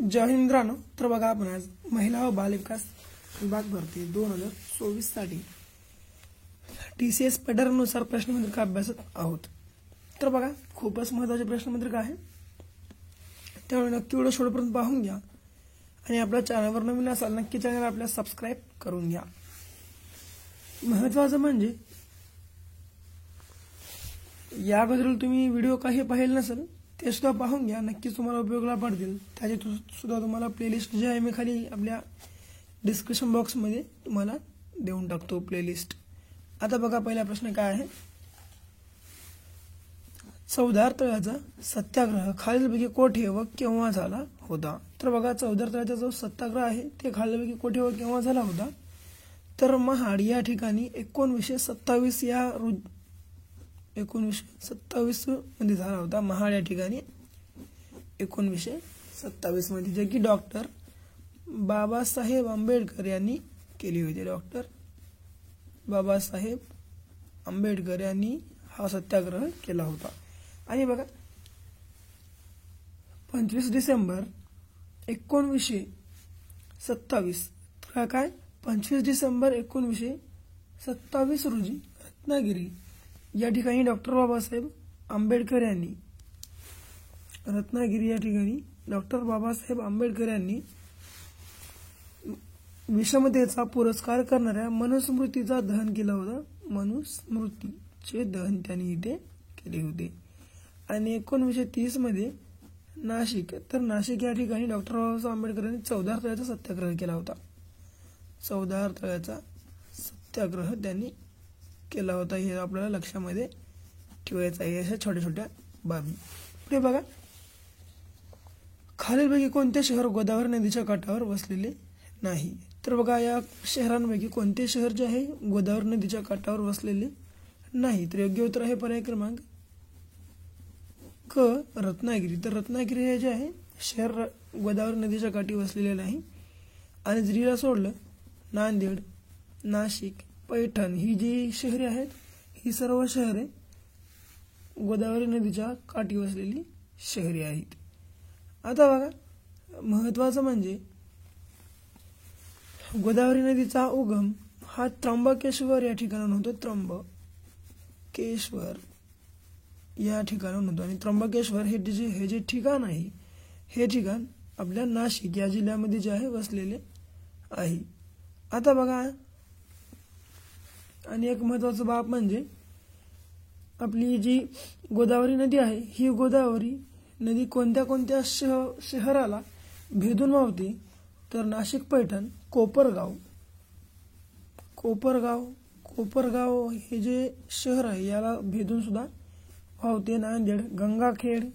जय हिंद मित्रांनो, तर बघा आपण आज महिला व बालविकास विभाग भरती 2024 साठी TCS पॅटर्ननुसार प्रश्नपत्रिका अभ्यासत आहोत। तर बघा खूपच महत्त्वाचे प्रश्नपत्रिका आहे, त्यामुळे नक्की व्हिडिओ शेवटपर्यंत पाहून घ्या आणि आपल्या चॅनलवर नवीन असाल नक्की चॅनल आपल्या सबस्क्राइब करून घ्या। महत्त्वाचं म्हणजे याबद्दल तुम्ही व्हिडिओ काही पाहिले नसेल ते सुद्धा पाहून घ्या, नक्कीच तुम्हाला उपयोगाला पडतील। त्याची सुद्धा तुम्हाला प्लेलिस्ट जी आहे मी खाली आपल्या डिस्क्रिप्शन बॉक्समध्ये तुम्हाला देऊन टाकतो प्लेलिस्ट। आता बघा पहिला प्रश्न काय आहे, चौदार तळ्याचा सत्याग्रह खालीलपैकी कोठे व केव्हा झाला होता? तर बघा चौदार तळ्याचा जो सत्याग्रह आहे ते खालीलपैकी कोठे व केव्हा झाला होता? तर महाड या ठिकाणी 1927 या 1927 मध्ये झाला होता। महाड या ठिकाणी 1927 मध्ये, जे की डॉक्टर बाबासाहेब आंबेडकर यांनी केली होती। डॉक्टर बाबासाहेब आंबेडकर यांनी हा सत्याग्रह केला होता। आणि बघा 25 डिसेंबर 1927 काय 25 डिसेंबर 1927 रोजी रत्नागिरी या ठिकाणी डॉक्टर बाबासाहेब आंबेडकर यांनी विषमतेचा पुरस्कार करणाऱ्या मनुस्मृतीचा दहन केला होता। मनुस्मृतीचे दहन त्यांनी इथे केले होते। आणि 1930 मध्ये नाशिक या ठिकाणी डॉक्टर बाबासाहेब आंबेडकर यांनी चौदार तळ्याचा सत्याग्रह केला होता। चौदार तळ्याचा सत्याग्रह त्यांनी केला होता, हे आपल्याला लक्षामध्ये ठेवायचं आहे। अशा छोट्या छोट्या बाबी। पुढे बघा, खालीलपैकी कोणते शहर गोदावरी नदीच्या काठावर वसलेले नाही? तर बघा या शहरांपैकी कोणते शहर जे आहे गोदावरी नदीच्या काठावर वसलेले नाही? तर योग्य उत्तर आहे पर्याय क्रमांक क रत्नागिरी। तर रत्नागिरी हे जे आहे शहर गोदावरी नदीच्या काठी वसलेले नाही। आणि जरीला सोडलं नांदेड, नाशिक, पैठण ही जी शहरे आहेत ही सर्व शहरे गोदावरी नदीच्या काठी वसलेली शहरे आहेत। आता बघा महत्त्वाचं म्हणजे गोदावरी नदीचा उगम हा त्र्यंबकेश्वर या ठिकाणाहून होतो। त्र्यंबकेश्वर या ठिकाणाहून होतो आणि त्र्यंबकेश्वर हे जे ठिकाण आहे हे ठिकाण आपल्या नाशिक या जिल्ह्यामध्ये जे आहे वसलेले आहे। आता बघा आणि एक महत्त्वाचं बाब म्हणजे आपली जी गोदावरी नदी आहे ही गोदावरी नदी कोणत्या कोणत्या शहराला भेदून वाहते? तर नाशिक, पैठण, कोपरगाव हे जे शहर आहे याला भेदून सुद्धा वाहते। नांदेड, गंगाखेड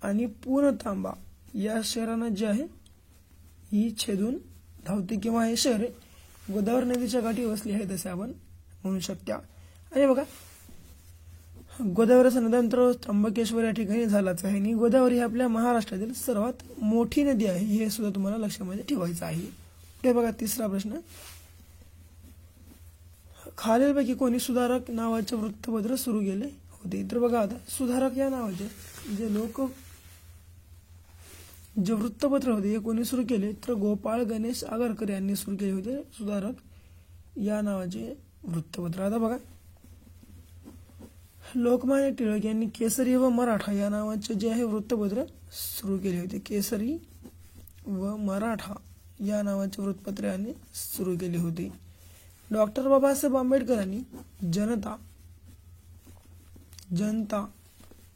आणि पूर्णतांबा या शहरांना जे आहे ही छेदून धावते किंवा हे शहरे गोदावरी नदीच्या काठी वसली आहेत असे आपण म्हणू शकता। आणि बघा गोदावरीचा नद्यांतर त्र्यंबकेश्वर या ठिकाणी झालाच आहे आणि गोदावरी ही आपल्या महाराष्ट्रातील सर्वात मोठी नदी आहे, हे सुद्धा तुम्हाला लक्षामध्ये ठेवायचं आहे। पुढे बघा तिसरा प्रश्न, खालीलपैकी कोणी सुधारक नावाचे वृत्तपत्र सुरू केले होते? तर बघा आता सुधारक या नावाचे जे वृत्तपत्र होते हे कोणी सुरू केले? तर गोपाळ गणेश आगरकर यांनी सुरू केले होते सुधारक या नावाचे वृत्तपत्र। आता बघा लोकमान्य टिळक यांनी केसरी व मराठा या नावाचे जे आहे वृत्तपत्र सुरू केले होते। केसरी व मराठा या नावाचे वृत्तपत्र यांनी सुरू केले होते। डॉक्टर बाबासाहेब आंबेडकरांनी जनता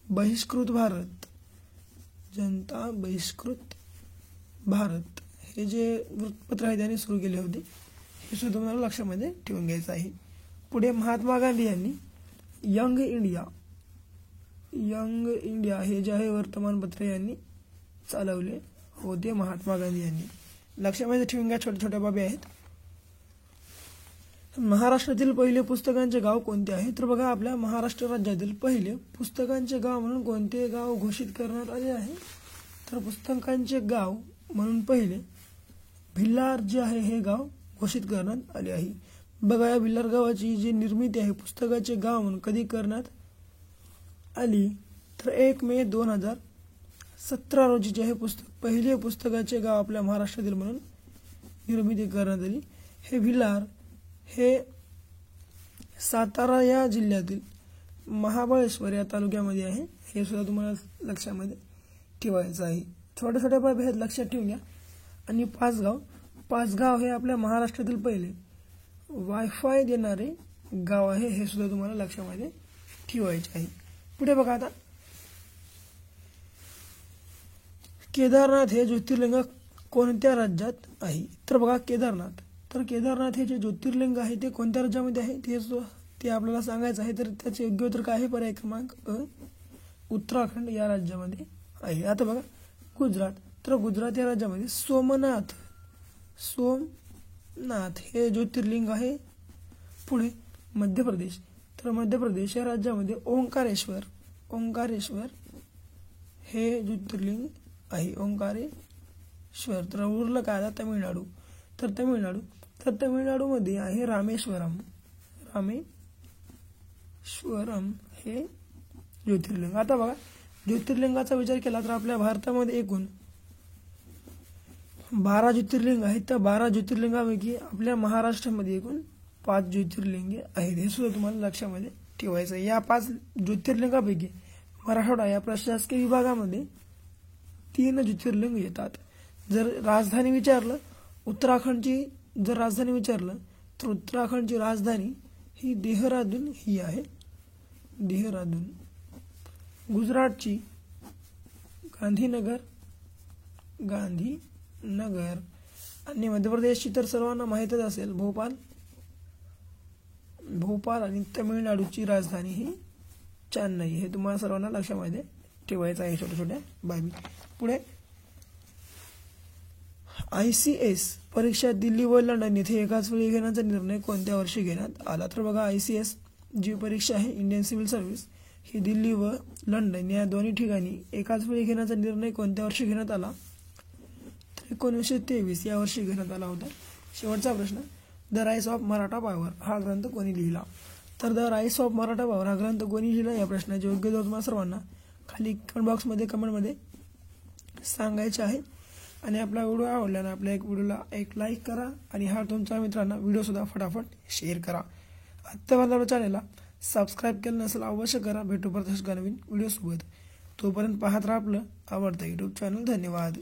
बहिष्कृत भारत हे जे वृत्तपत्र आहे त्यांनी सुरू केले होते, हे सुद्धा तुम्हाला लक्षामध्ये ठेवून घ्यायचं आहे। पुढे महात्मा गांधी यांनी यंग इंडिया हे जे आहे वर्तमानपत्र यांनी चालवले होते। महात्मा गांधी यांनी लक्षामध्ये ठेवून घ्या, छोट्या छोट्या बाबी आहेत। महाराष्ट्रातील पहिले पुस्तकांचे गाव कोणते आहे? तर बघा आपल्या महाराष्ट्र राज्यातील पहिले पुस्तकांचे गाव म्हणून कोणते गाव घोषित करण्यात आले आहे? तर पुस्तकांचे गाव म्हणून पहिले भिलार जे आहे हे गाव घोषित करण्यात आले आहे। बघा या भिलार गावाची जी निर्मिती आहे पुस्तकाचे गाव म्हणून कधी करण्यात आली? तर 1 मे 2017 रोजी जे हे पुस्तक पहिले पुस्तकाचे गाव आपल्या महाराष्ट्रातील म्हणून निर्मिती करण्यात आली. हे भिलार हे सातारा या जिल्ह्यातील महाबळेश्वर या तालुक्यामध्ये आहे. हे सुद्धा तुम्हाला लक्षामध्ये ठेवायचं आहे. छोट्या छोट्या बाबी आहेत, लक्षात ठेवून घ्या. आणि पाचगाव हे आपल्या महाराष्ट्रातील पहिले वायफाय देणारे गाव आहे. हे सुद्धा तुम्हाला लक्षामध्ये ठेवायचे आहे. पुढे बघा आता, केदारनाथ हे ज्योतिर्लिंग कोणत्या राज्यात आहे? तर बघा केदारनाथ हे जे ज्योतिर्लिंग आहे ते कोणत्या राज्यामध्ये आहे ते आपल्याला सांगायचं आहे. तर त्याचे योग्य उत्तर काय आहे? पर्याय क्रमांक अ, उत्तराखंड या राज्यामध्ये आहे. आता बघा गुजरात, तर गुजरात या राज्यामध्ये सोमनाथ हे ज्योतिर्लिंग आहे. पुढे मध्य प्रदेश, तर मध्य प्रदेश या राज्यामध्ये ओंकारेश्वर हे ज्योतिर्लिंग आहे. ओंकारेश्वर. तर उरलं काय आता तमिळनाडू, तर तमिळनाडूमध्ये आहे रामेश्वरम हे ज्योतिर्लिंग. आता बघा ज्योतिर्लिंगाचा विचार केला तर आपल्या भारतामध्ये एकूण 12 ज्योतिर्लिंग आहेत. त्या 12 ज्योतिर्लिंगापैकी आपल्या महाराष्ट्रामध्ये एकूण 5 ज्योतिर्लिंगे आहेत. हे सुद्धा तुम्हाला लक्षामध्ये ठेवायचं आहे. या 5 ज्योतिर्लिंगापैकी मराठवाडा या प्रशासकीय विभागामध्ये 3 ज्योतिर्लिंग येतात. जर राजधानी विचारलं तर उत्तराखंडची राजधानी ही देहरादून ही आहे. गुजरातची गांधीनगर आणि मध्य प्रदेशची तर सर्वांना माहीतच असेल भोपाल आणि तमिळनाडूची राजधानी ही चेन्नई. हे तुम्हाला सर्वांना लक्षामध्ये ठेवायचं आहे. छोट्या छोट्या बाबी. पुढे ICS परीक्षा दिल्ली व लंडन येथे एकाच वेळी घेण्याचा निर्णय कोणत्या वर्षी घेण्यात आला? तर बघा ICS जी परीक्षा आहे इंडियन सिव्हिल सर्व्हिस ही दिल्ली व लंडन या दोन्ही ठिकाणी एकाच वेळी घेण्याचा निर्णय कोणत्या वर्षी घेण्यात आला? तर 1923 या वर्षी घेण्यात आला होता. शेवटचा प्रश्न, the rice of Maratha power हा ग्रंथ कोणी लिहिला? तर the rice of Maratha power हा ग्रंथ कोणी लिहिला या प्रश्नाचे योग्य उत्तर तुम्हाला सर्वांना खाली कमेंटमध्ये सांगायचे आहे. आणि आपला व्हिडिओ आवडल्यानं आपल्या व्हिडिओला एक लाईक करा आणि हा तुमच्या मित्रांना व्हिडिओसुद्धा फटाफट शेअर करा. आत्तापर्यंत आपल्या चॅनलला सबस्क्राईब केलं नसेल अवश्य करा. भेटू परत नवीन व्हिडिओसोबत. तोपर्यंत पाहत राहा आपलं आवडतं यूट्यूब चॅनल. धन्यवाद.